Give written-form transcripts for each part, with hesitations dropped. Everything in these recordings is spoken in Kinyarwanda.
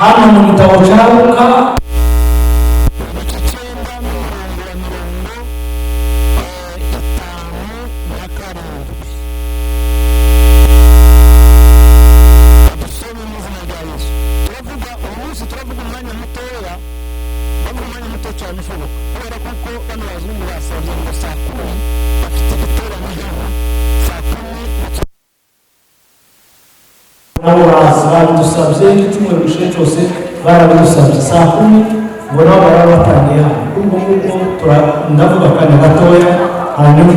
hano mu gitabo cya Luka nabo baradusabye icyumweru gishize cyose barabidusabye saa 10 ngo nabo barabatangiye ubwo ndavuga akanya gatoya hanyuma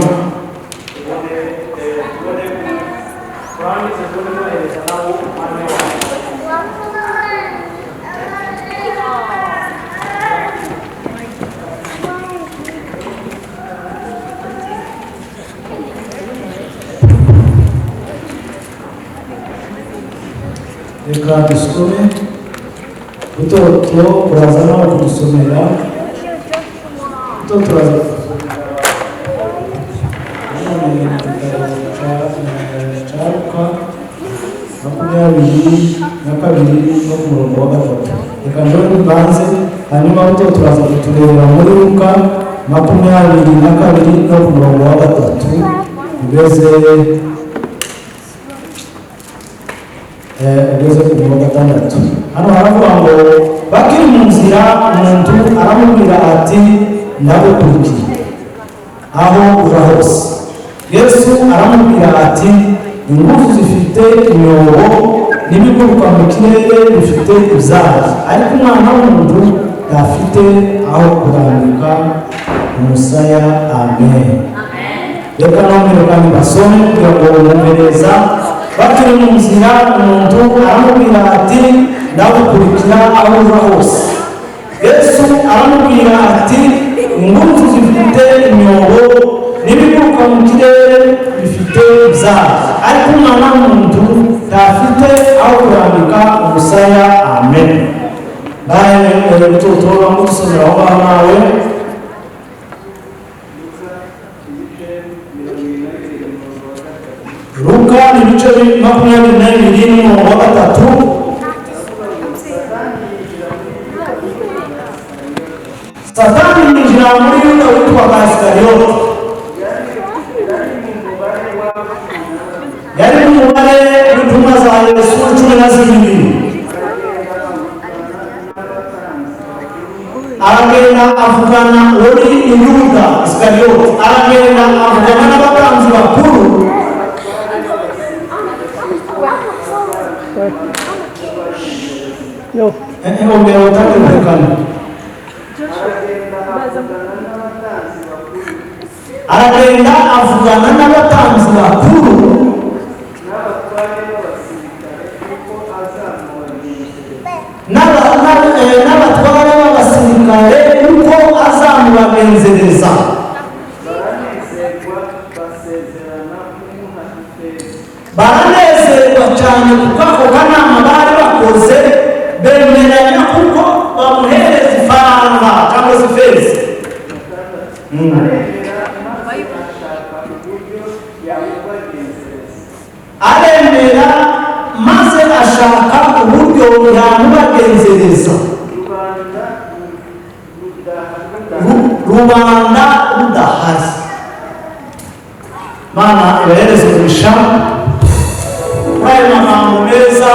reka dusome utoto uraza nawe kudusomera utoto uraza Luka 22 no ku murongo wa 3. Reka njyewe mbanze hanyuma utoto turaza kuturebera muri Luka 22 no ku murongo wa 3 ugeze ku murongo wa 6. Hano haravuga ngo bakiri mu nzira umuntu aramubwira ati ndagukurikiye aho uva hose. Yesu aramubwira ati ingufu zifite imyobo n'ibiguruka mu kirere bifite ibyari, ariko umwana w'umuntu yafite aho kurambika umusaya. Amen. Reka namwe kandi basome kugira ngo bumve neza. Bakiri mu nzira umuntu aramubwira ati ndagukurikira aho uva hose. Yesu aramubwira ati ingufu zifite imyobo n'ibiguruka mu kirere bifite ibyari, ariko umwana w'umuntu ntafite aho kurambika umusaya. Amen. Baye tutora mu tusomera aho nawe Luka ibice 22 n'umurongo wa 3. Satani yinjira muri Yuda witwaga Isikariyote. Yari mu mubare w'intumwa za Yesu 12. Aragenda avugana uri Yuda Isikariyote, aragenda avugana n'abatambyi bakuru yo ngomero utatekana. Aragenda avugana n'abatambyi bakuru n'abatware b'abasirikare uko azamubagenzereza. Baranezerwa cyane kuko ako kanama bari bakoze bemeranya kuko bamuhereza ifaranga cyangwa se feza. Aremera maze ashaka uburyo yamubagenzereza. Rubanda rudahari. Mana ibahereze umugisha kuri ayo magambo meza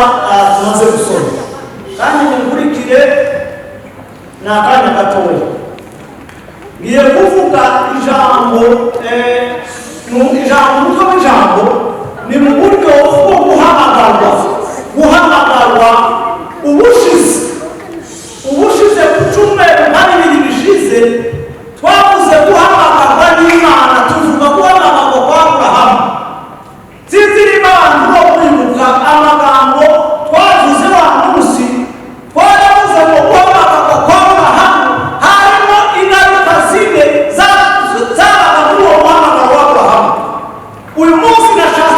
tumaze gusoma, kandi mukurikire ni akanya gatoya. Ngiye kuvuga ijambo umutwe w'ijambo ni mu buryo bwo guhamagarwa ubushize ku cyumweru nka 2 bishize twavuze guhamagarwa n'Imana, tuvuga guhamagarwa kwa Aburahamu. Sinzirimo abantu bo kwibuka amagambo twavuze wa munsi, twaravuze ngo guhamagarwa kwa Aburahamu harimo ingaruka zine zabaga muri uwo muhamagaro wa Aburahamu. Uyu munsi nashaka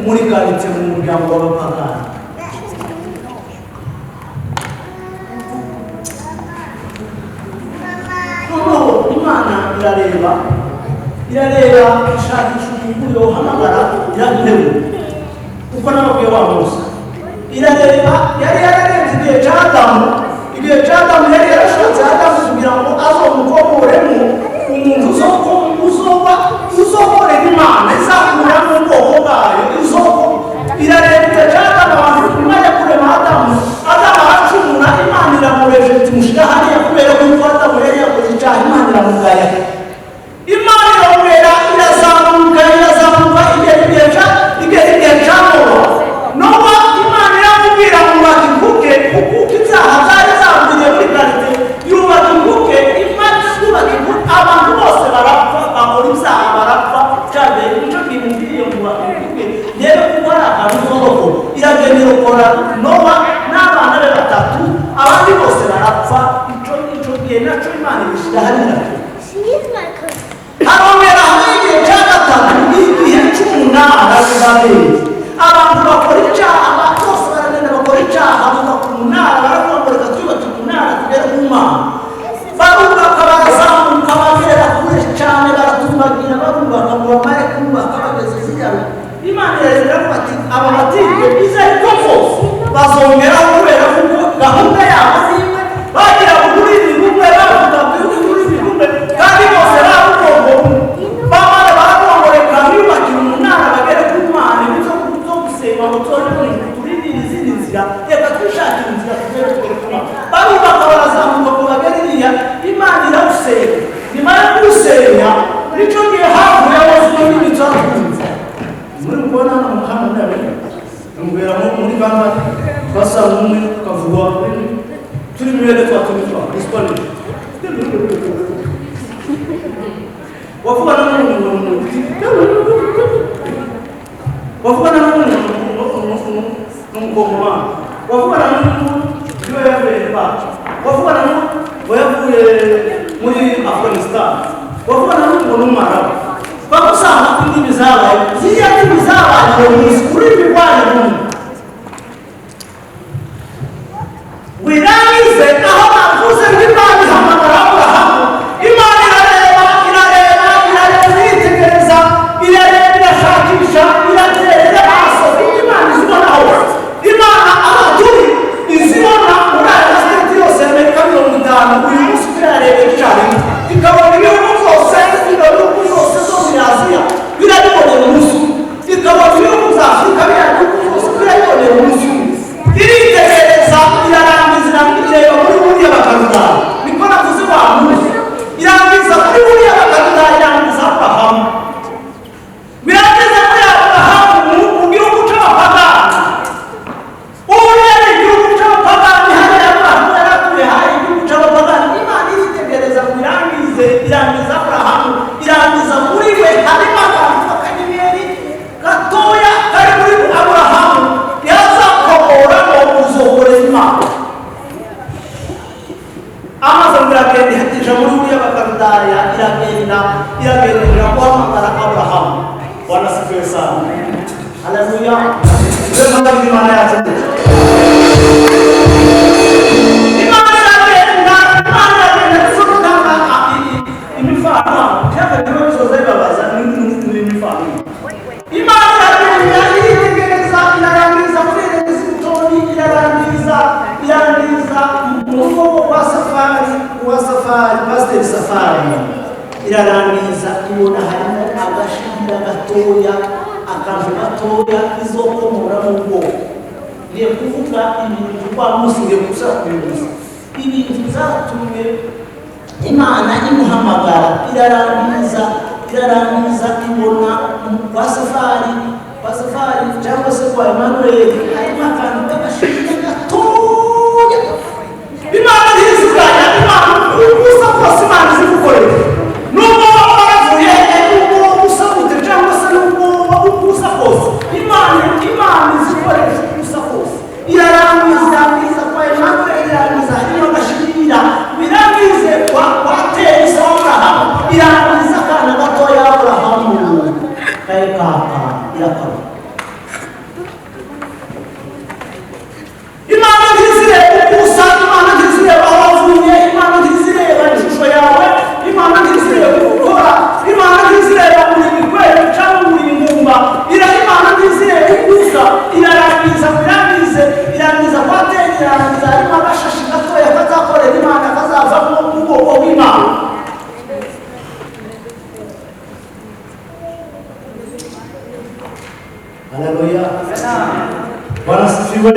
muri karitsiye mu muryango w'abapagani. Noneho Imana irareba ishakisha umuntu yohamagara iraguhewe kuko nababwiye wa Musa irareba yari yararenze igihe cya Adamu yari yarashatse Adamu kugira ngo azomukomoremo umuntu uzokorera Imana izakura mu bwoko bwayo irareba igihe cya Adamu abantu nyuma yo kurema Adamu aracumura Imana iramureje itimushyira hariya kubera ko Adamu yari yakoze icyaha Imana iramugaya. Imana iramubera irazamuka igihe cya Nowa Imana iramubwira ngo ubaka inkuge kuko ibyaha byari zamuriye muri karite yubaka inkuge Imana yubaka inkuge abantu bose barapfa bakora ibyaha barapfa cyane nicyo kintu ngiye ngo ubaka inkuge rero kuko ari akantu k'amaboko iragenda irokora Nowa n'abana be 3 abandi bose barapfa icyo gihe nacyo Imana ibishyira hariya arongera hamwe igihe cya 3 igihe cy'umunara abantu bakora icyaha bose baragenda bakora icyaha bubaka umunara baravuga ngo reka twubake umunara tugere ku Mana barubaka barazamuka bagera kure cyane baratumbagira barubaka ngo bamare kubaka bageze zigana Imana iravuga ati aba batigwe izari ko bose bazongeraho kubera kuko gahunda yabo n'imwe bagira kuri ibigumwe bavuga kuri ibigumwe kandi bose barubongo bamara barabongoreka biyubakira umunara bagere ku Mana nizo gusema ngo turinde izindi nzira reka twishakire inzira tugere ku Mana barubaka barazamuka ngo bagere iriya Imana irawusenya nyuma yo kuwusenya nicyo gihe havuye abazima n'ibitsakunze muri kubona hano mu muhanda mbwira muri bamba basa umwe tukavugwa turi muri leta twatumizwa respond wavugana n'umuntu wavugana n'umukongoma wavugana n'umuntu yavuye bacu wavugana n'umuntu yavuye muri Afghanistan wavugana n'umwarabu bagusanga indimi zabaye ziriya ndimi zabaye kuri ibi rwanda n'umuntu wirangize aho bavuze ngo Imana ihamagara Aburahamu Imana irareba iritegereza irareba irashakisha iraterera amaso Imana izibona hose Imana aho turi izibona muri aya siteti yose y'Amerika 50 uyu munsi irareba icyarimwe ikabona ibihugu byose zo muri Aziya birabibonera umunsi ikabona ibihugu bya Afurika birabibonera umunsi iritegereza irarangiza ireba muri buriya bakaruda niko navuze wa Musa irangiza muri buriya bakaruda irangiza Aburahamu birageze muri Aburahamu mu gihugu cy'abapagani uriya igihugu cy'abapagani hariya Aburahamu yaratuye hari igihugu cy'abapagani Imana iritegereza ngo irangiza Aburahamu irangiza muri we harimo akantu k'akanyenyeri gatoya kari muri Aburahamu yazakomora ngo uzohore Imana Amazon iragenda ihatije muri buriya bakarudaya iragenda guhamagara Aburahamu wanasifiwe sana haleluya Imana yacu Imana iragenda zurutanga imifano cyakagiro bisoza bibabaza n'imifano Imana iragenda iritegereza irarangiza muri Resitoni irarangiza umuvugo wa safari pasiteri Safari irarangiza ibona harimo agashinga gatoya akantu gatoya izokomora mu bwoko ngiye kuvuga ibintu kwa Musa ngiye gusa kubibuza ibintu byatumye Imana imuhamagara irarangiza ibona kwa Safari cyangwa se kwa Emmanuel harimo akantu k'agashinga gatoya Imana ntiziganya Imana ubusa kose Imana izigukorera nubwo waravuye nubwo usabute cyangwa se nubwo ubusa kose Imana izikoresha ubusa kose irarangiza kwa Emmanuel irarangiza harimo agashinga birangize kwa Teresa Aburahamu irangiza akana gatoya Aburahamu kaka irakaba irarangiza irangiza kwatera irangiza harimo agashashi gatoya kazakorera Imana kazavamo ubwoko bw'Imana. Haleluya. Bwana sifiwe.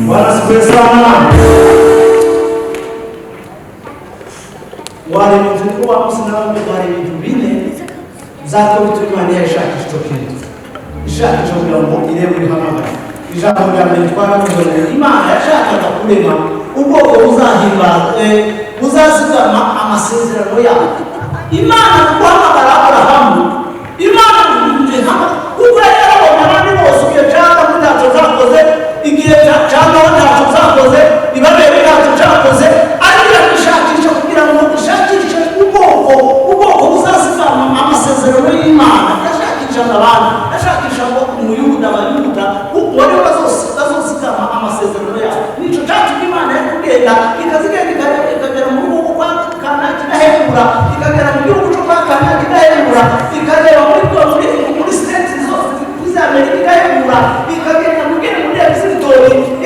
Bwana sifiwe sana. Wale mtukuu wa msinamu wale vitu bine zako bitumani yashaka kitokeni. Ishaka cyo ngo ire muri hamagara. Ijambo rya mbere twaravuze Imana yashakaga kurema ubwoko buzahimbaza buzazigama amasezerano yayo. Imana guhamagara Aburahamu, Imana kuko yarabona abandi bose igihe cyangwa ntacyo zakoze, igihe cyangwa ntacyo zakoze, ibabere ntacyo cyakoze, ariko irashakisha kugira ngo ishakishe ubwoko buzazigama amasezerano y'Imana. Yashakisha abantu, yashakisha ngo umuyuda abayuda wari bazozigama amasezerano yayo. Nico cyatumye Imana yakugenda ikazigenda ikagera mu rugo kwa Kanani igahembura, ikagera mu gihugu cyo kwa Kanani igahembura, ikagera muri state zose z'Amerika igahembura, ikagenda muri Egiputa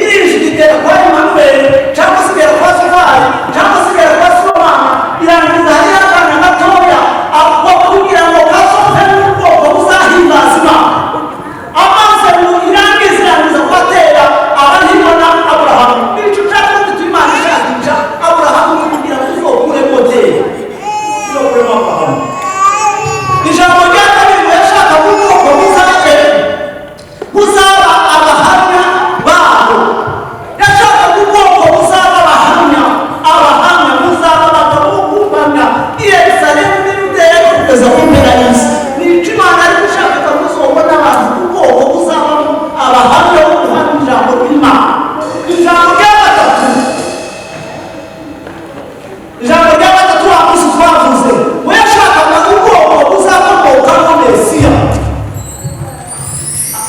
irishigitera kwa Emmanuel cyangwa se igera kwa Safari cyangwa se igera kwa Solomon, irangiza hari akana gatoya ako kugira ngo kasohoke mu bwoko buzahimbaza Imana. Amaze mu irangiza kwatera abahimana Aburahamu. Nicyo cyatumye gituma Imana ishakisha Aburahamu kugira ngo uzokure modeli uzokure Aburahamu. Ijambo rya kabiri yashaka ubwoko buzaba abahamya babo. Yashaka ubwoko buzaba abahamya buzaba abagabo b'Imana i Yerusalemu n'Iyudaya kugeza ku mpera y'isi. Nicyo Imana ari gushaka ko muzobona abantu ubwoko buzabamo abahamya bo guhamya ijambo ry'Imana. Ijambo rya gatatu wa Musa twavuze we yashakaga ubwoko buzakomokamo Mesiya.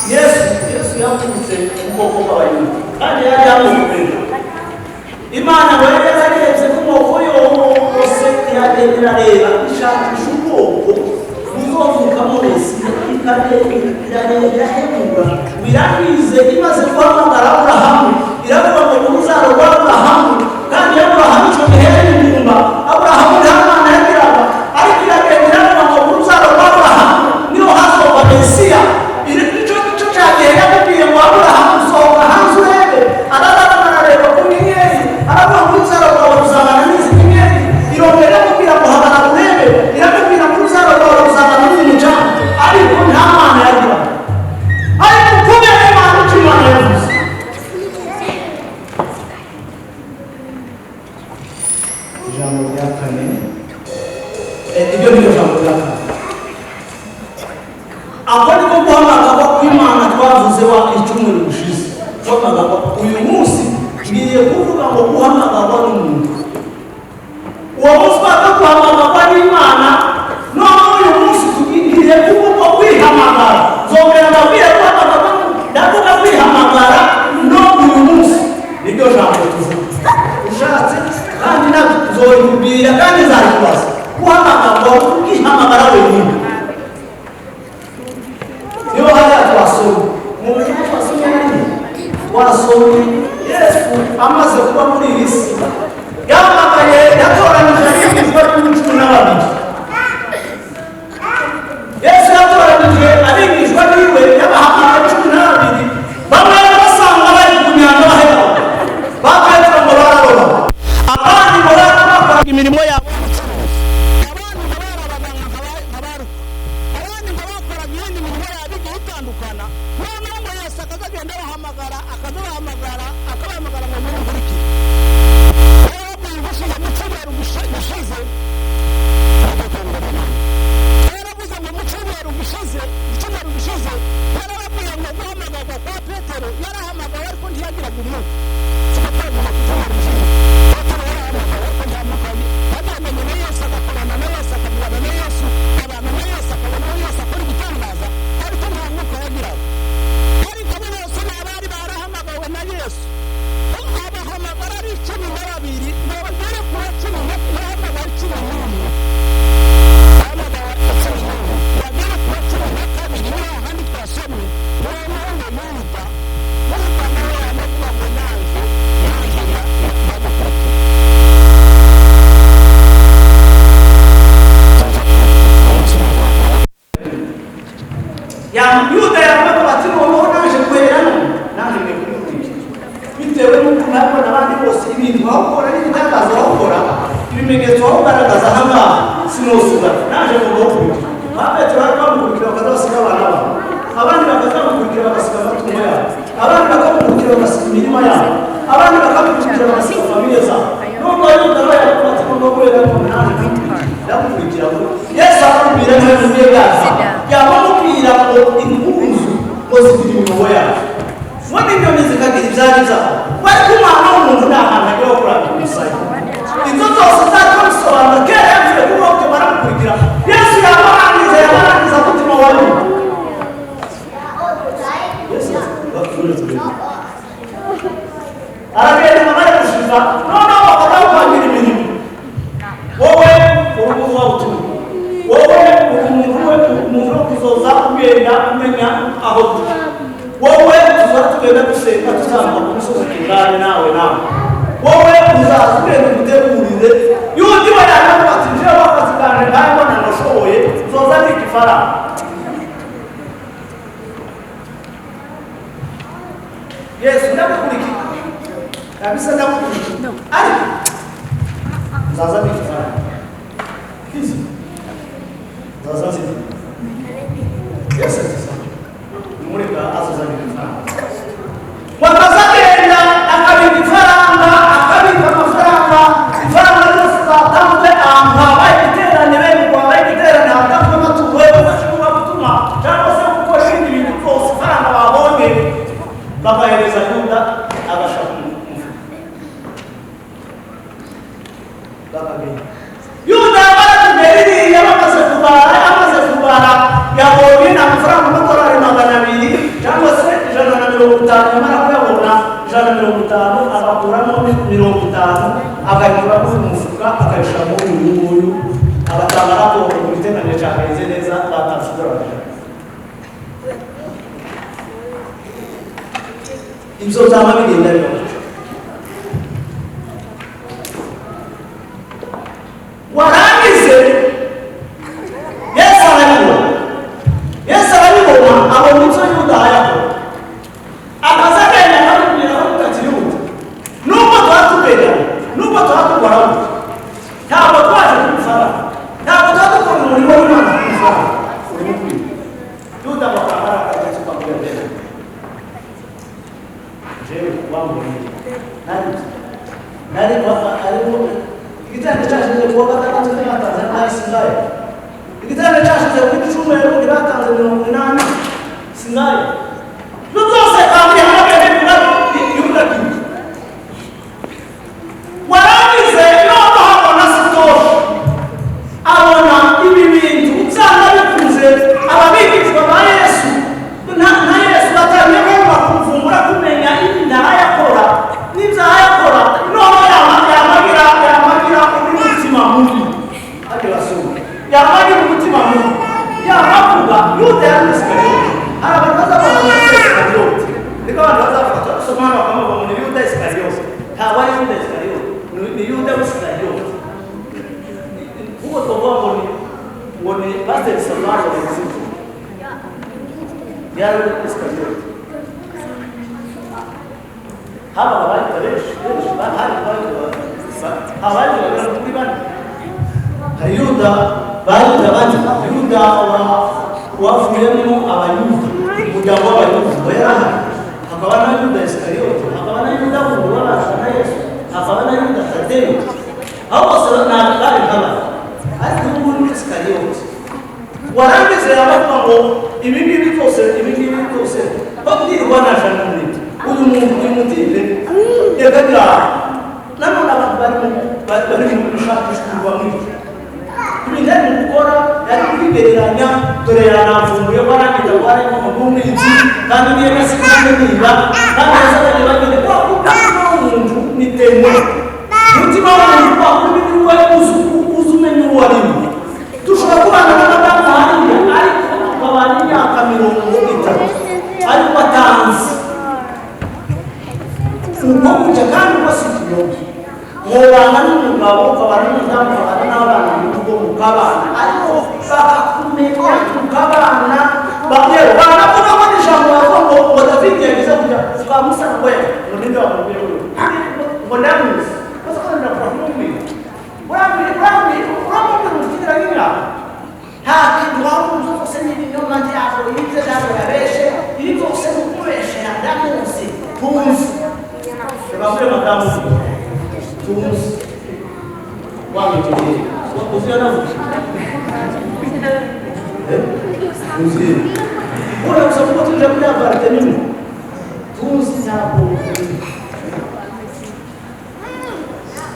Yesu yavutse ubwoko bw'Abayuda kandi yari yamukorera Imana ngo yari yararebye ku moko yose irareba ishakisha ubwoko buzovukamo Mesiya, irareba irahebura birangize. Imaze guhamagara Aburahamu iravuga ngo ni urubyaro rwa Aburahamu, kandi Aburahamu icyo gihe yari ingumba. Aburahamu nta mwana yagiraga, ariko iragenda iravuga ngo ni urubyaro rwa Aburahamu niho hazova Mesiya. Nicyo cyagihe yamubwiye ngo Aburahamu sohoka hanze urebe. Arareba ku nyenyeri aravuga ngo urubyaro rwawe ruzabana n'izi nyenyeri. Irongera iramubwira ngo hagarara urebe, iramubwira ngo urubyaro rwawe ruzabana n'umucanga, ariko nta mwana yagiraga. Ariko kubera Imana icyo Imana yavuze. Ijambo rya kane ibyo ni ijambo rya kane. Aho niko guhamagarwa kw'Imana twavuze wa icyumweru gishize. Guhamagarwa uyu munsi ngiye kuvuga ngo guhamagarwa n'umuntu. Uwo munsi twaka guhamagarwa n'Imana, none uyu munsi tugiye kuvuga kwihamagara. Zongera ndabwira guhamagarwa, ndavuga kwihamagara no uyu munsi. Nibyo jambo tuvuga. Ushatse kandi nazobibwira kandi nzayibaza. Guhamagarwa ukihamagara wenyine. Niyo hariya twasomye mu buryo twasomye Yesu amaze kuba muri iyi si yahamagaye yatoranije abigishwa cumi na babiri. Yesu yatoranije abigishwa biwe yabahamagaye cumi na babiri. Bamwe basanga bari ku nyanja baheba, bakahita ngo bararoba, abandi ngo barakora imirimo yabo, yaje mu rugo Petero aramukurikira bakazasiga abana babo abandi bakazamukurikira bagasiga amatungo yabo abandi bakamukurikira bagasiga imirima yabo abandi bakamukurikira bagasiga famiye zabo nubwo Yuda we yakubatse ngo kubera ko ntaje yamukurikira Yesu aramubwira ngo yumviye gaza yamubwira ngo impuzu ngo zifite imirongo yabo muri ibyo zikagira ibyari byabo bari kumwana w'umuntu nta hantu agiye kuranga umusaya inzo zose zatamusobanura kera yavuye kuba bose baramukurikira Yesu yabarangiza umutima wa Yuda aragenda amara gushiza noneho bakawupangira imirimo wowe urugo wawutumye wowe umuntu wo kuzoza ugenda umenya aho turi wowe tuzora tugenda dusenga tuzambuka ku misozi tungane nawe wowe uzaza ugenda ugutegurire yundi we yaravuga ati njyewe wakazi kanjye ngaho mbona nashoboye uzoza ndika ifaranga Yesu ndamukurikira kabisa ndamukurikira ariko uzaza ndika ifaranga kizi uzaza ndika Yesu umurika azaza ndika ifaranga wakazagenda akabika ifaranga akabika amafaranga ifaranga zose zatanzwe ahantu habaye igiterane bene ngo habaye igiterane hatanzwe amatungo yo bashobora gutuma cyangwa se gukora ibindi bintu byose ifaranga babonye bakahereza Yuda agashaka umufuka bakagenda Yuda yabaratubwira iriya amaze kubara yabonye amafaranga amadolari 200 cyangwa se 150 nyamara kuyabona 150 agakuramo 50 agakuramo umufuka akayishyiramo uyu nguyu agatanga raporo ku biteganyo cyagenze neza batasubirana ibyo byaba bigenda bibaho warangize Yesu arabibona abona icyo Yuda yakora akazagenda akabibwira aho tukiri Yuda nubwo tuhatubegana nubwo tuhatugwaraho ntabwo twaje kubifara ntabwo tuhatukora umurimo w'Imana kubifara urimo kwiga Yuda bakambara akagezi ukakuyagera jewe wamubonye nari ariko igitanda cyashize kuwa gatandatu ntibatanze ntayo singayo igitanda cyashize ku cyumweru ntibatanze 80 singayo zose kandi hamwe Yuda warangize noneho abona sitoshi abona ibi bintu usanga bikunze ababigishwa ba Yesu na Yesu batangiye kumvumbura kumenya ibyaha yakora n'ibyaha yakora noneho yamagira umutima mubi yamagira umutima mubi yamavuga Yuda yamusigaye arabaza abantu Isikariyote niko abantu bazafata usomana bakamuvuga ngo ni Yuda Isikariyote ntabwo ari Yuda Isikariyote ni Yuda Isikariyote kuko tuvuga ngo ni Pastor Samaro w'Isikariyote yari Isikariyote haba abandi benshi abandi bagera kuri bane hari Yuda Yuda wavuyemo abayuda umuryango w'abayuda wera hakaba na Yuda Isikariyote hakaba na Yuda wundi wabasha na Yesu hakaba na Yuda Tadeyo aho bose bari nk'aba ariko ubu ni Isikariyote warangize abavuga ngo ibi ngibi byose babwirwa na Jean-Louis uyu muntu imutinde yagagira nanone abantu bari mu gushakishwa mw'iki ibijyanye no gukora yari kwigereranya dore yaranavumbuye warangiza warimo umubumbizi kandi niyo yasigaye niba kandi yasabaye bagende kwa umuntu nitemo umutima w'umuntu kwa kubi niwe uzumenya uwo arimo dushobora kubana n'abana hariya ariko tukabana imyaka 30 ariko atanzi uko kujya kandi basigiye mubana n'umugabo ukabana n'umudamu ukabana n'abana n'urugo mukabana ariko bakakumenya mukabana yewe banavuga ko n'ijambo bavuga ngo David yagize kujya kwa Musa we ngo ninde wamubwira ngo ndamuzi basa kandi ndavuga kumubwira uramubwira ukigira nk'imyaka baramu tumus wangi tuje uziana uzi bora usabuko tuje bila barteni tumus hapo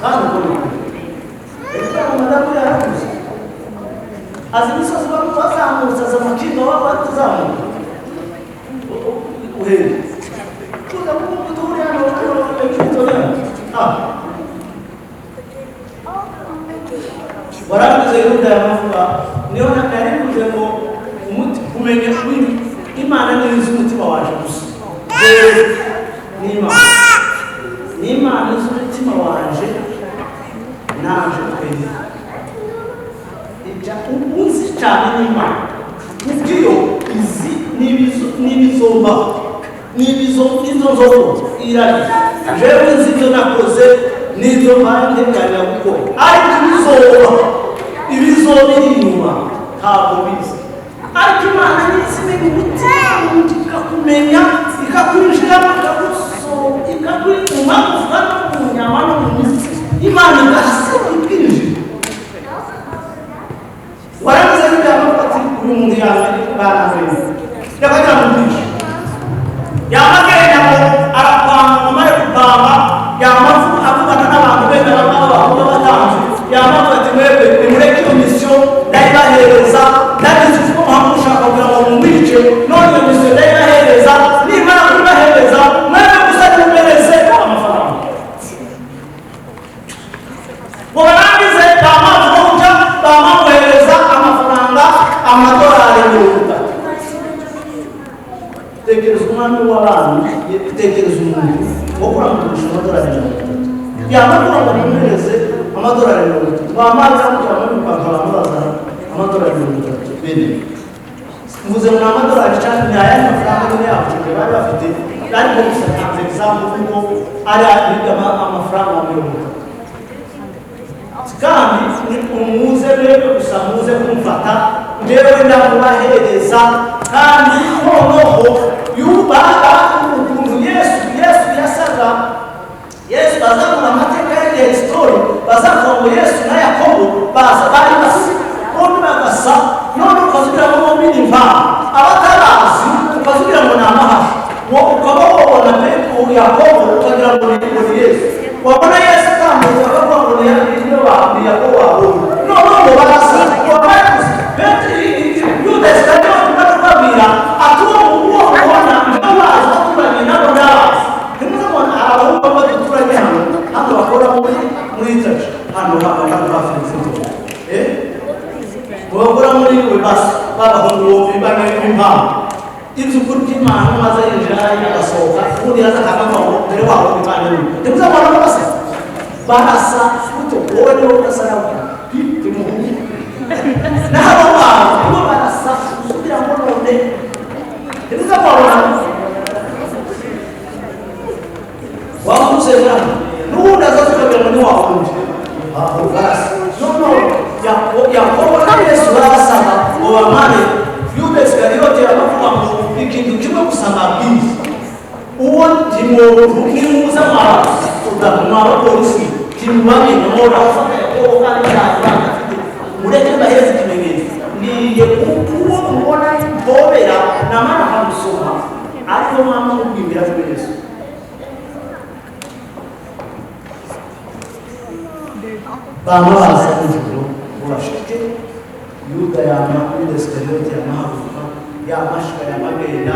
hapo kwa madamu ya hapo azimisa sababu wazamu sasa mkinga wao watazamu uheri kuda mungu turi ano warabuze yuda yamavuga niona karibu ngo umuti kumenya kwini imana nizo umutima waje gusa n'imana nizo umutima waje naje kwini ija uzi cyane n'imana ubwiyo izi n'ibizomba n'ibizomba irari jewe nzibyo nakoze n'ibyo mpande nganya gukora ariko ibizoba inyuma ntabwo bizi ariko imana n'izimenya umutima ikakumenya ikakwinjiramo ikakwituma kuvana mu nyama no mu mitsi imana igahise ikwinjira warabuze n'ibyavuga ati uyu muntu yarananiwe yakajyamugisha yamagenda ngo arapanga amare gupanga yamavu avugana n'abantu benda b'abahuga batanze yamavuga ati mwebwe nimureke iyo misiyo ndayibahereza ndabizi ko muhamwe ushaka kugira ngo mumwice none iyo misiyo ndayibahereza nimara kuyibahereza mwebwe gusa nimumereze amafaranga ngo barangize bamaze kuja bamamuhereza amafaranga amadolari 30. Tekereza umwami w'abantu tekereza umuntu wo kurangurisha amadolari 30 yamara ngo nimuhereze amadolari 30 bamaze kuja muri bakaba bazana amadolari 30 bene mvuze ngo amadolari cyane ni aya mafaranga ni y'Afurika bari bafite ariko gusa ntanze example kuko ari amafaranga 30 kandi umuze rero gusa muze kumfata rero ndamubahereza kandi noneho yubaha ukuntu Yesu yasaga Yesu bazakura amateka ya story bazavuga ngo Yesu na Yakobo bari basi bombi bagasa none ukazugira ngo bombi ni mva abatarazi ukazugira ngo ni amahashi ukaba wabona Petero Yakobo ukagira ngo ni Yesu wabona Yesu atambuka akavuga ngo ni Yakobo wabona none bagasa wabona Petero Yuda Iskariyoti bakubwira atuwo uwo ubona n'abazi baturanye nabo ndabazi ntimuzabona abahungu baduturanye hano bakora muri church hano bafite bakora muri basi babahungu bibane n'impamvu iby'ukuri by'Imana maze yinjira agasohoka ubundi yaza akavamo dore wabo bibane ntimuzabona bose barasa futo wowe niwe udasa nawe n'abo bantu barasa kugira ngo none ntibuzabona wakuze nani n'ubundi azatukabira muri wakundi barasa no Yakobo na Yesu barasaba ngo bamane Yuda Iskariyoti abavuga ngo ikintu kimwe gusanga bwiza uwo ndimo nkimuza mwaba polisi kimubanye n'amora afata Yakobo kandi cyane mureke baheze ikimenyetso niye uwo mubona bobera namana hamusoma ariko mama kubimbira kuri Yesu bamabaza ijuru urashike Yuda Yuda Iskariyoti yamahaguruka yamashika yamagenda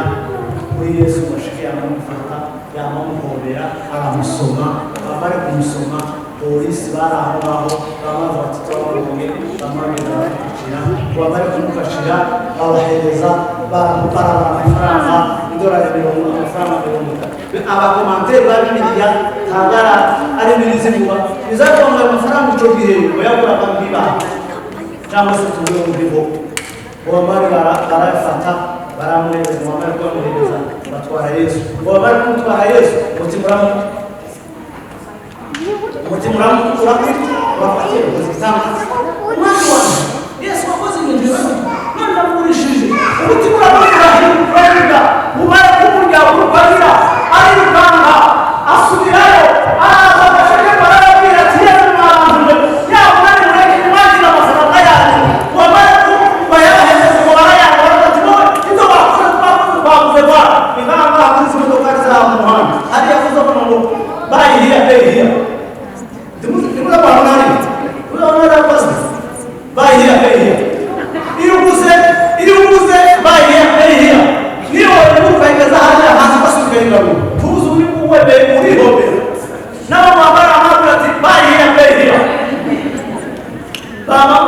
kuri Yesu bashike yamufata yamamuhobera aramusoma bamare kumusoma polisi baraho baho bamaze batitwabaronge bamagenda bakira bamare kumufashira babahereza baramutara amafaranga idolari 50 amafaranga 50 abakomanteri babimiriya tagara ari birizi kuba bizatonga amafaranga cyo gihe bayagura biba cyangwa se tuwe mbibo bamare barafata baramwereza bamare kumwereza batwara Yesu bamare kumutwara Yesu mutimuramu urafatira kuzitanga Yesu wakoze ibintu none ndamurishije umutimuramu urahindura umara kumurya urubarira ari rukanga asubirayo buy here, pay here. The Muslim buy here, pay here. You say, buy here, pay here. You will find the Zahara has a special who's who will be moving. Now, Mama, buy here, pay here. Mama,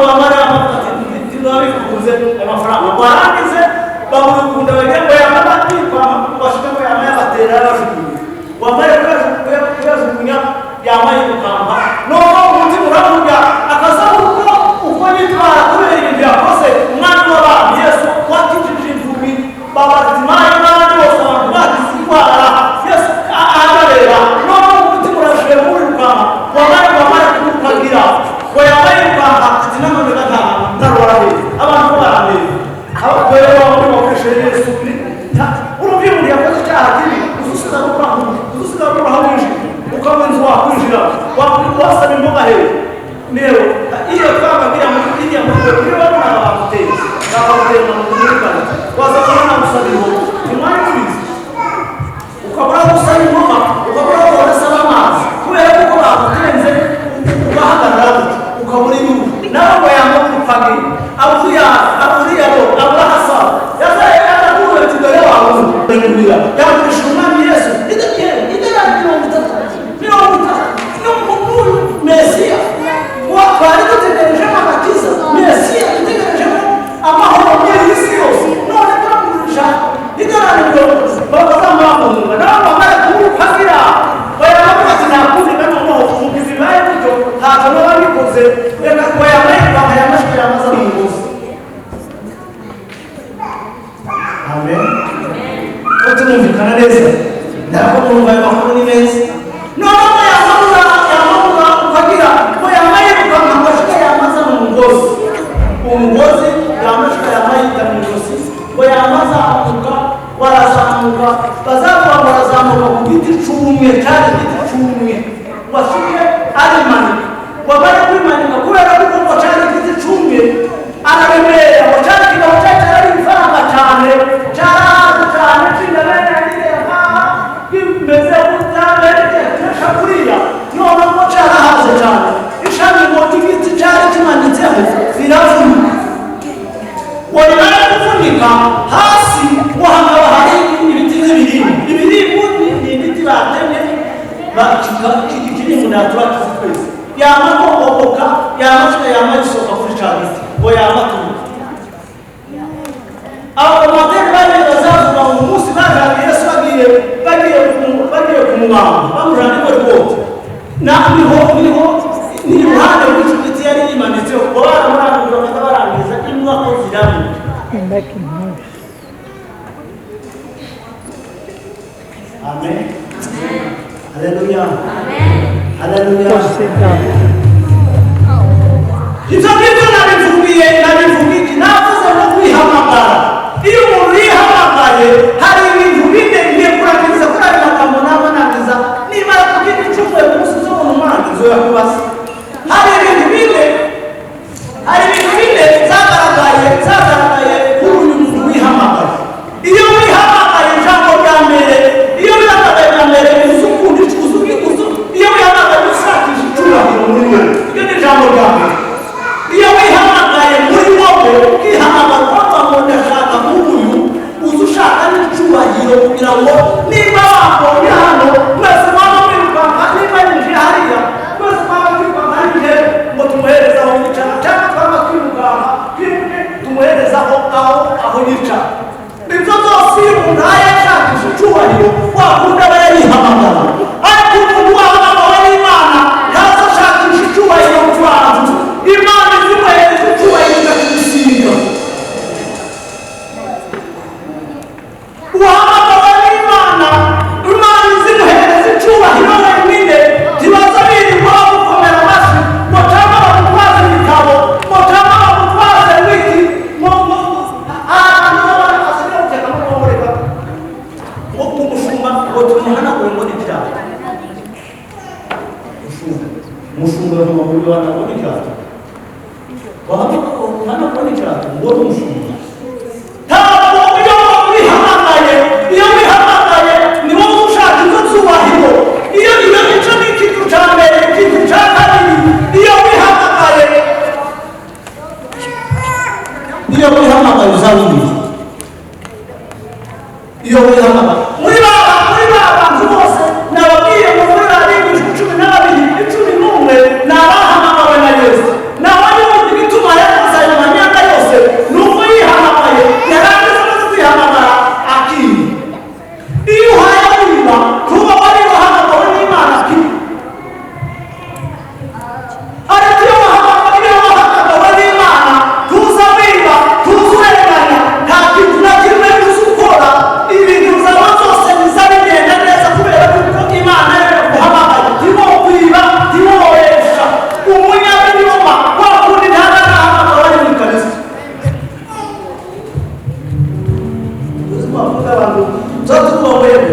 Iyo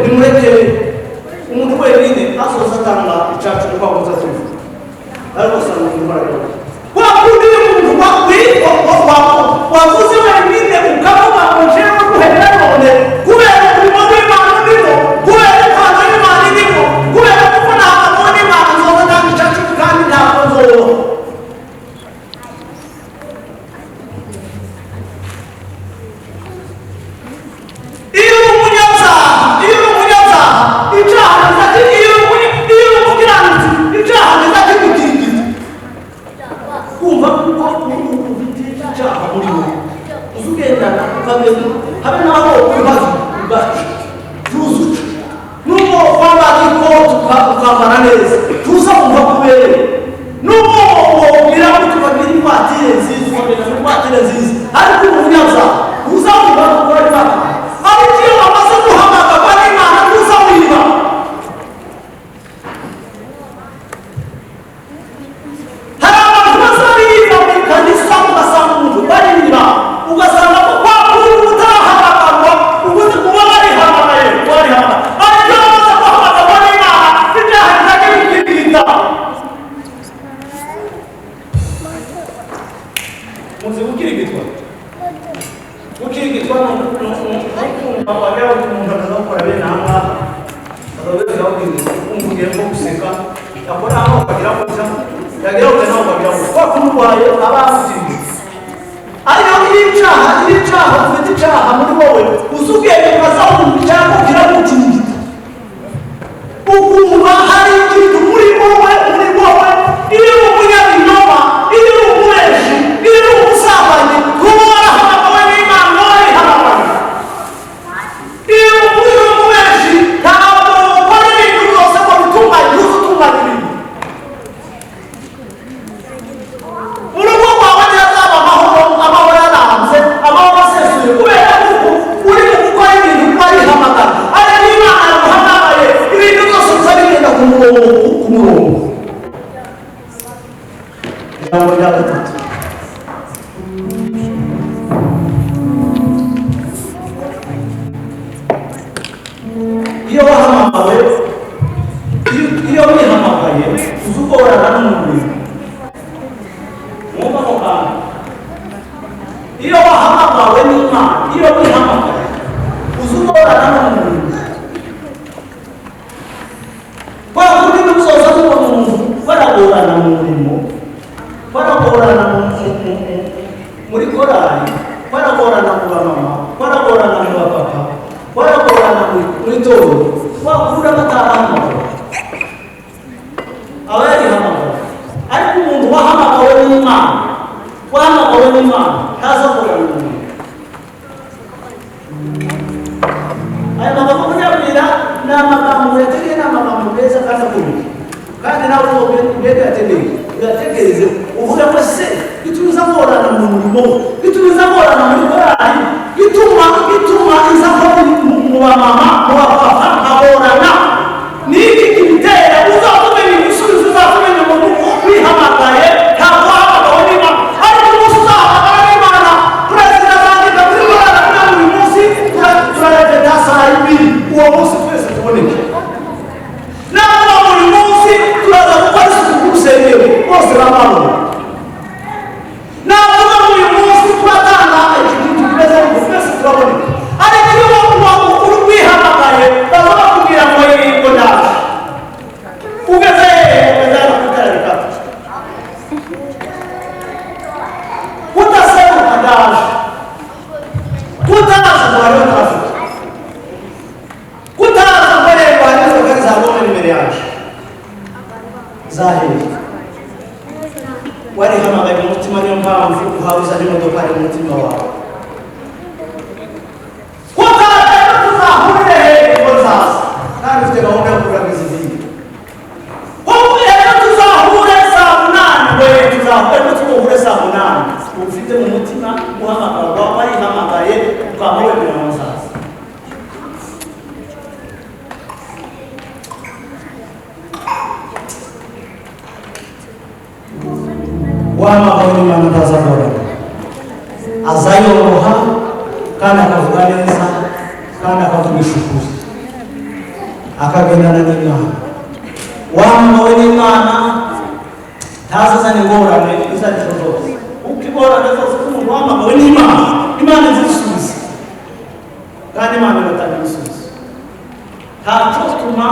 nimureke umuntu wenyine asoza atanga icacu kwa mutatu ariko sana imbaraga wakundi umuntu wavuze wenyine ukavuga ngo jewe guhera none kubera urimo w'Imana ndimo kubera kwanza Imana ndimo kubera kuko ntabona Imana nzoza atanga icacu kandi ntabwo nzoba habe naho ibibazo tuzuca nuko kwambara ikote ukambara neza tuza kumva kubere nuko ubwira ko tubagira ikwatire nziza ukabera ikwatire nziza ariko umunyaza uza kumva gukora ibaka ariko iyo amaze guhamagara kwa Imana tuza wiba hari abantu bazariba mu kanisa ugasanga umuntu bariba ugasanga ko kwa kuri utahamagara ubuze kuba barihamagaye ariko amaze guhamagara kwa Imana ibyaha bitagira ikibita muzi gukirigitwa n'abagabo umuntu akaza gukora bene aha ngaha ababezi babwiriza umubwiye ko guseka yakora aho bakagira gusa yagira ngo nawe bakagira ngo kwa kumurwaye abafite ariyo icyaha ufite icyaha muri wowe uzubwenge ukazaho cyangwa kugira ngo ukingite ukumva hari ikintu muri wowe iyo uri umunyabinyoma iyo uri umureshi iyo uri umusambanyi kuba warahamagawe n'Imana warihamagaye iyo uri umureshi ntabwo ukora ibintu byose ngo bitunganye ntuzutunganye ibintu urugo rwawe ntihazaba amahoro yaranze amahoro asesuye kubera ko uri mu gukora ibintu warihamagara ariko Imana yaguhamagaye ibintu byose biza bigenda ku murongo ijambo rya gatatu iyo wahamagawe iyo wihamagaye uzi uko warana n'umurimo mwumva ko kandi iyo wahamagawe n'Imana iyo wihamagaye uzi uko warana n'umurimo kwa kundi n'umusoza n'uwo muntu baragorana mu murimo baragorana muri korali baragorana mu bamama baragorana mu bapapa baragorana muri toro wakura batahamagawe aba yarihamagawe ariko umuntu wahamagawe n'Imana ntaza korana umuntu aya magambo kunyabwira ni amagambo yategeye n'amagambo meza kandi akomeye kandi nawe ubwenge yategeye ugatekereze uvuga ko se bitumiza ngorana mu murimo bitumiza ngorana muri korali bituma iza mu bamama mu bapapa nkagorana ni iki kibitera uzakumenya ibisubizo uzakumenya umuntu wihamagaye ntabwo wahamagawe n'Imana ariko umunsi uzahamagara n'Imana perezida azandika muri korali kugira ngo uyu munsi turarepeta saa 2 uwo munsi twese tuboneke ntabwo buri munsi turaza gukora isuku ku rusengero bose bamabona ntabwo buri munsi turatanga ikintu kimeze ngo twese turaboneka ariko iyo uri wihamagaye baza bakubwira ngo yego ndaje ugeze kutarika kutaseruka ndaje kutaza ngo hariho traffic kutaza ngo rero hariho gari zabona imbere yaje zahiri warihamagaye mu mutima niyo mpamvu uhabuza n'imodoka ari mu mutima wawe kandi ufite gahunda yo kurangiza izindi kuko rero tuzahure saa 8 tuzahure saa 8 ufite mu mutima guhamagarwa warihamagaye ukamubwira mu musaza wahamagawe n'Imana ntazagorana azayoroha kandi akavuga neza kandi akavugisha ukuri akagendana n'Imana. Wambawe n'Imana ntazazana ingorane izo ari zo zose. Uko ingorane zose z'umuntu wambawe n'Imana, Imana izisubiza kandi Imana iratanga ibisubizo. Ntacotuma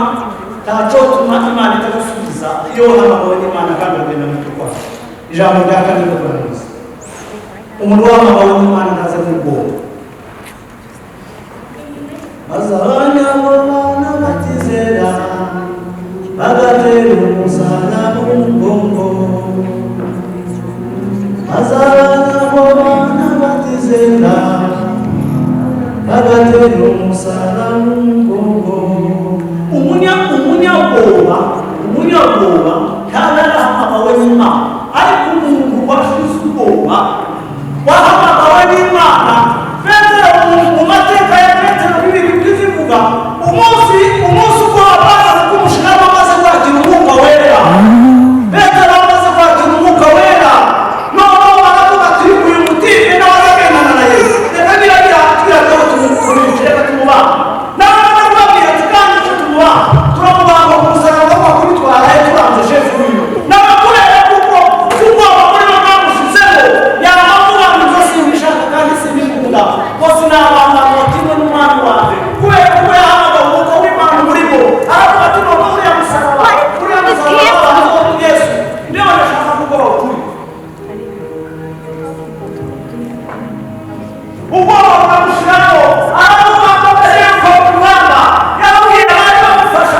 Imana itagusubiza iyo wambawe n'Imana kandi ugenda mu kurwara. Ijambo rya kane rirakomeza. Umuntu wambawe n'Imana ntazana ubwoba. Azabanyabona batizera bagatera umusaraba w'umugongo. Azabanyabona batizera bagatera umusaraba w'umugongo. Umunyabwoba ntahamagawe n'Imana, ariko umuntu washize ubwoba wahamagawe n'Imana. Petero mu mateka ya Petero n'ibintu bizivuga umunsi uko wabaza kumushiramo amaze kwakira umwuka wera. Petero amaze kwakira umwuka wera, noneho baravuga ati uyu mutime n'abazagendana na Yesu reka biragira tumubwire reka tumubana nawe bababwira ati kandi icyo tumubana turamubanga ku musaraba wo kubitwara turanze shefu wiwe nawe kubera kuko ubwoba muri bo bwamushizeho yaravuga ngo ibyo simbishaka kandi simbikunda bose ni abantu batimwe n'umwami wanjye kubera ko yahamagawe umwuka w'Imana muri bo. Aravuga ati noneho uriya musaraba w'abantu Yesu niyo ndashaka kuko bawukuri. Ubwoba bwamushiraho aravuga ngo mbere yuko mu rugamba yababwira abari bamufashe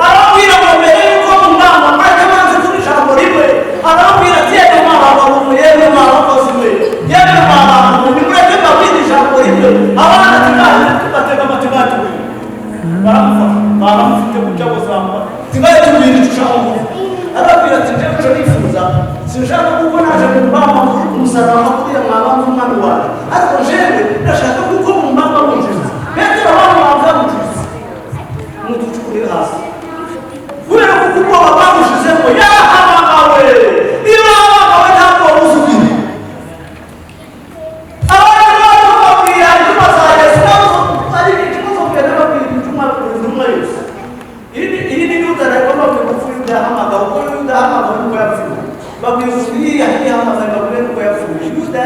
arababwira ngo mbere yuko mu rugamba mureke maze kuri ijambo rimwe arababwira ati yemwe mwabantu yemwe mwabakozi mwe yemwe mwabantu nimureke mbabwire ijambo rimwe. Abana batega amategeko baramufite ku cyo buzamba tibaye tubwira icyo ushaka kuvuga. Arababwira ati njyewe icyo nifuza sinshaka kuko naje mu rugamba umusaraba kugira mwabantu umwami wawe, ariko jewe ndashaka kuko mu mpamvu munjiza Petero abantu bamujuza mutucukure hasi kubera kuko ubwoba bamushizemo yahamagawe. Iyo yahamagawe ntabwo wuzubire abandi bababwira intumwa za Yesu ari ikibazo kugenda babwira intumwa yose. Iyi ni Yuda ariko babwira ko Yuda yahamagawe kuko Yuda yahamagawe nuko yapfuye. Babwira uriya yahamagawe babwira nuko yapfuye. Yuda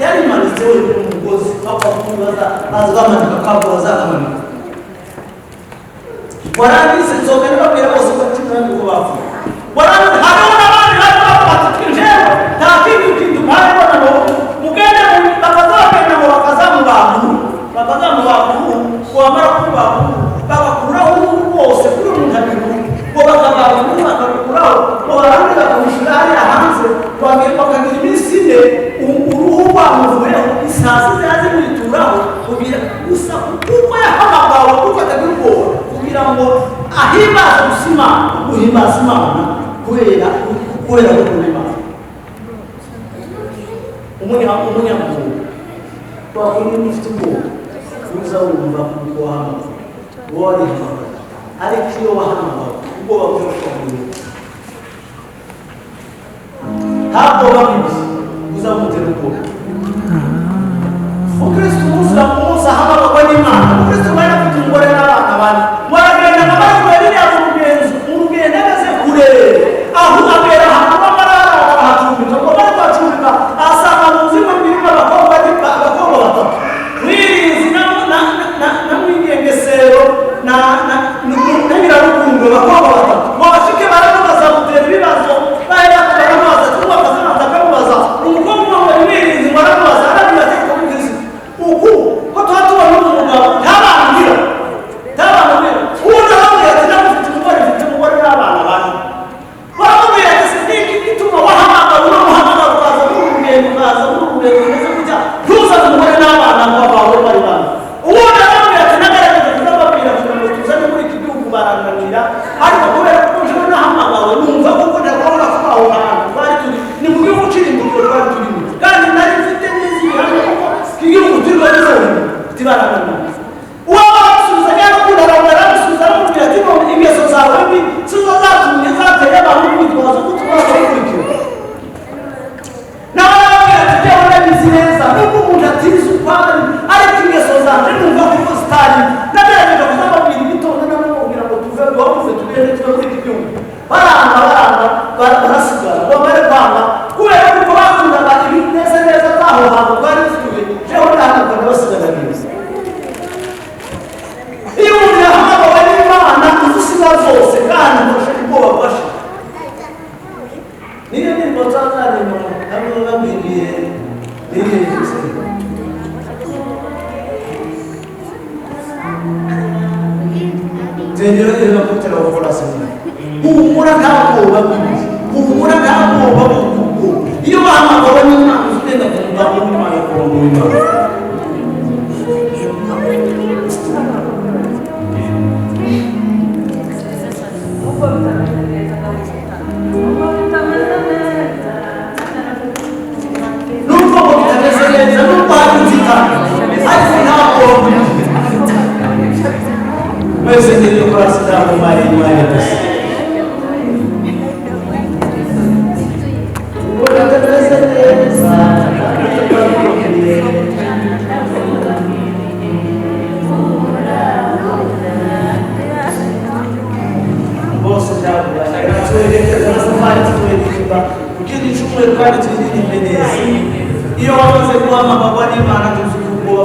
yarimanitse wenyine mu mugozi bakamubaza azamanika kabura azamanika warangize nzoga nibabwira bose ko cyumwana ko bapfuye. Warangize hariho n'abandi bati njyewe nta kindi kintu mpabona ngo mugende bakazagenda ngo bakazamubakuru wamara kubakuru bagakuraho bose kuri umuntu abiri ngo bakabakuru bakabikuraho ngo barangiza bakamushyira hariya hanze bakagira iminsi ine uruhu rwamuvuyeho isazi zaze mwituraho kugira gusa kuko yahamagawe kuko atagira ubwoba kugira ngo ahimbaze guhimbaza Imana kubera Imana. Umunyamaguru twakora n'ufite ubwoba uza wumva kuko wahamagawe warihamagawe, ariko iyo wahamagawe ubwoba bw'urukundo ntabwo babizi uza mutera ubwoba. Ukristo umunsi ahamagarwa n'Imana, Ukristo bari afite umugore n'abana bane baragenda n'amajwi biriya mu rugendo ageze kure aho abera ahantu b'amarara barahacumbika ngo bari bacumbika asanga mu nzu y'umurima abakobwa batatu Mwirinzi na Mwigengesero na Nyirarukundo abakobwa batatu ngo bashike baramubaza mutera ibibazo bahera baramubaza tumubaza nanza akamubaza umukobwa ngo Mwirinzi baramubaza arabwira ati uku ko twatubona umugabo ntabambira uwo ndababwira ati ndamufite umugore n'abana bane baramubwira ati siniki gituma wahamagara unamuhamagara ukaza n'urugendo umeze kujya ntuzane umugore n'abana bawe bari bane. Uwo ndababwira ati nagaragaza kuzababwira kugira ngo tuzane muri iki gihugu barananira, ariko kubera ko njyewe nahamagawe numva kuko ndabona ko aho hantu twari turi ni mu gihugu cy'irimbukiro twari turimo kandi nari mfite n'izihamya kuko igihugu turi barizona tibarabona uwabasubiza cyangwa kundarabara gusubiza n'umubwira ati ngo ingeso zawe mbi sizo zatumye zateye abantu bitwaza ko tubakurikira nawe arabwira ati jyewe ndabizi neza nubwo umuntu atizi uko ari ariko ingeso zanjye numva kuko zitari nagerageje kuzababwira igitondo utendera rero kutera gukora sena humura ntabwo babizi humura ntabwo babukuko iyo bahamagawe n'Imana ugenda kumva n'Imana kurondora Imana nuko bitameze neza nuko hari inzitane ariko ntabwo mwese ngiye gukora sida mu mari gusa iyo wamaze guhamagazwa n'Imana tuzukuba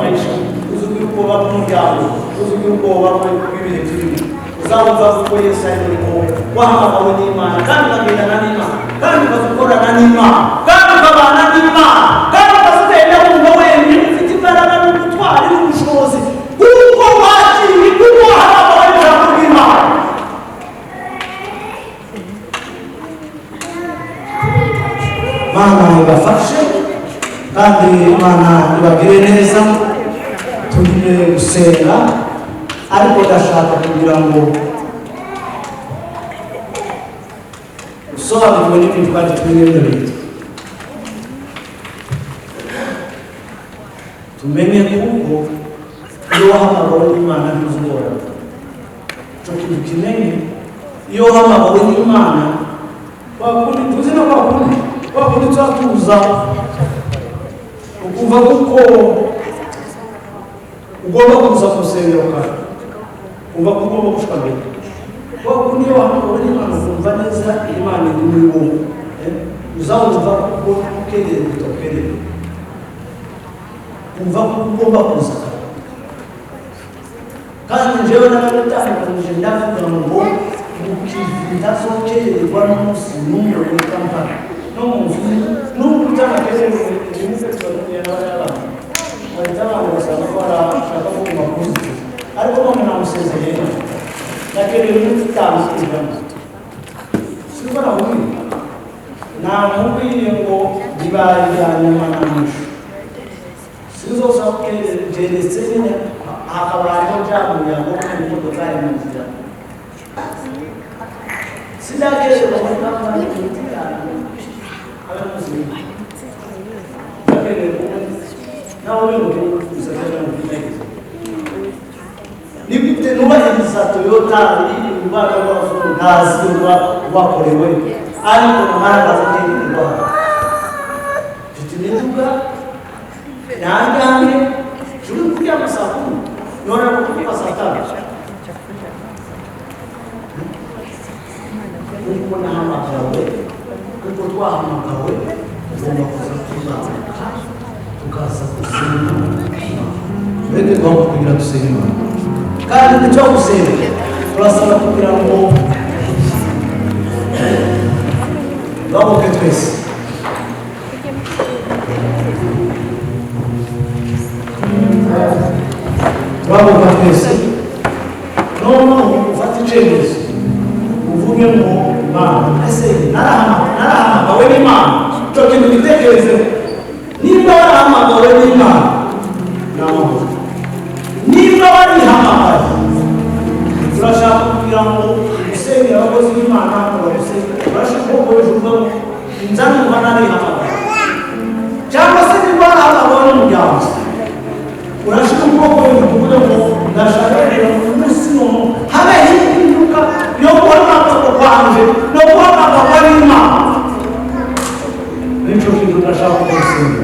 maisha tuzukuba umuryango tuzukuba ibihe turimo uzabumva ko Yesu ari muri wowe wahamagawe n'Imana kandi ukagendana n'Imana kandi ukakorana n'Imana kandi ukabana n'Imana kandi ukazitenda wumva wenyine ufite imbaraga n'ubutwari n'ubushobozi kuko wakiriye kuko wahamagawe n'ijambo ry'Imana Mana ibafashe kandi Mana ibagire neza tugire gusenga ariko ndashaka kugira ngo usobanurwe n'ibintu twari tumenyereye tumenye kuko iyo wahamagawe n'Imana ntuzugora cyo kintu kimenye iyo wahamagawe n'Imana wakundi tuzi no wakundi tuza ukuva kuko ugomba kuza kusengera kandi umva kuko ugomba gushkamira wakundi wahamagawe n'Imana kumva neza Imana iri muri wowe uzawumva kuko ukeneye gutokerera umva kuko ugomba kuza kandi njyewe n'abatandukanyije ndavuga ngo ndazokererwa n'umunsi n'umwe muri kampani no mu nzu n'ubu utabakererwa n'umusekiteri n'abana bahita abantu basanga ko barashaka kuguma kuzi ariko none namusezerera nakerewe n'itanu kizamo siko namubwiye namubwiye ngo ntibayijyanye amanamisho sizosaba kugeretse nyine hakaba hariho byamuyago kandi imodoka ari mu nzira sidakererwa muri kampani y'imiti yanjye abamuzima nakerewe nawe wibuke gusezerera mu bitekerezo nigute nubahiriza Toyota ibana rw'abazungu ntazi rwakorewe ariko ntagaragaza ikindi rwanda mfite imiduga nanjye hamwe turi kuryama saa kumi none kukupa saa tanu kuko nahamagawe kuko twahamagawe tugomba kuza tuzamuka tukaza gusenga mbega tugomba kugira dusenga Imana kandi nicyo gusenga turasaba kugira ngo bamuke twese turamuka twese noneho ufata icyemezo uvuge ngo Mana ese narahamagawe n'Imana cyo kintu gitekereze niba warahamagawe n'Imana n'amahoro niba warihamagaye turashaka kugira ngo usenge abakozi b'Imana urashaka ko hejuru inzani umwana arihamagaye cyangwa se niba warahamagawe n'umuryango urashaka ko hejuru kuvuga ngo ndashaka kugira ngo umunsi n'umuntu habe hinduka yo guhamagara kwanje no guhamagara kw'Imana nicyo kintu ndashaka kugusenga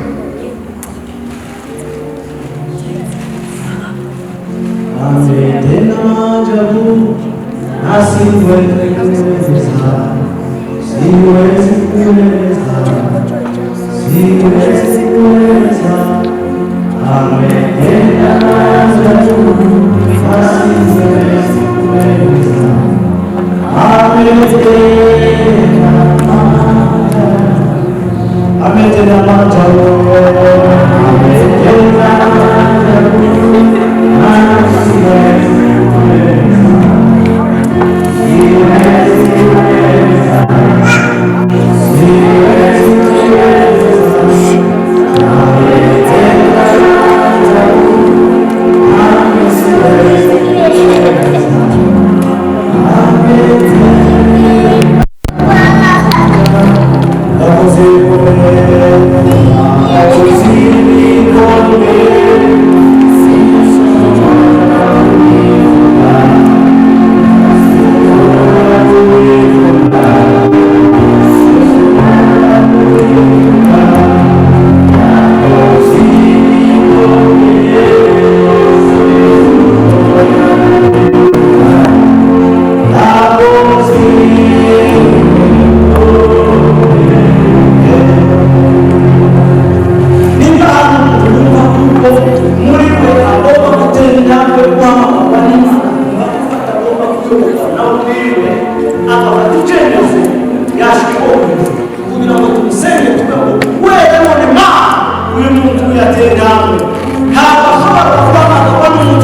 tena majabu na siwezi kueleza ametenda majabu na siwezi kueleza ametenda majabu na siwezi kumva nawe ubwiwe agafata icyemezo yashyikiweho kugira ngo tumusenge tukavuga wenda none ma uyu muntu yateye intambwe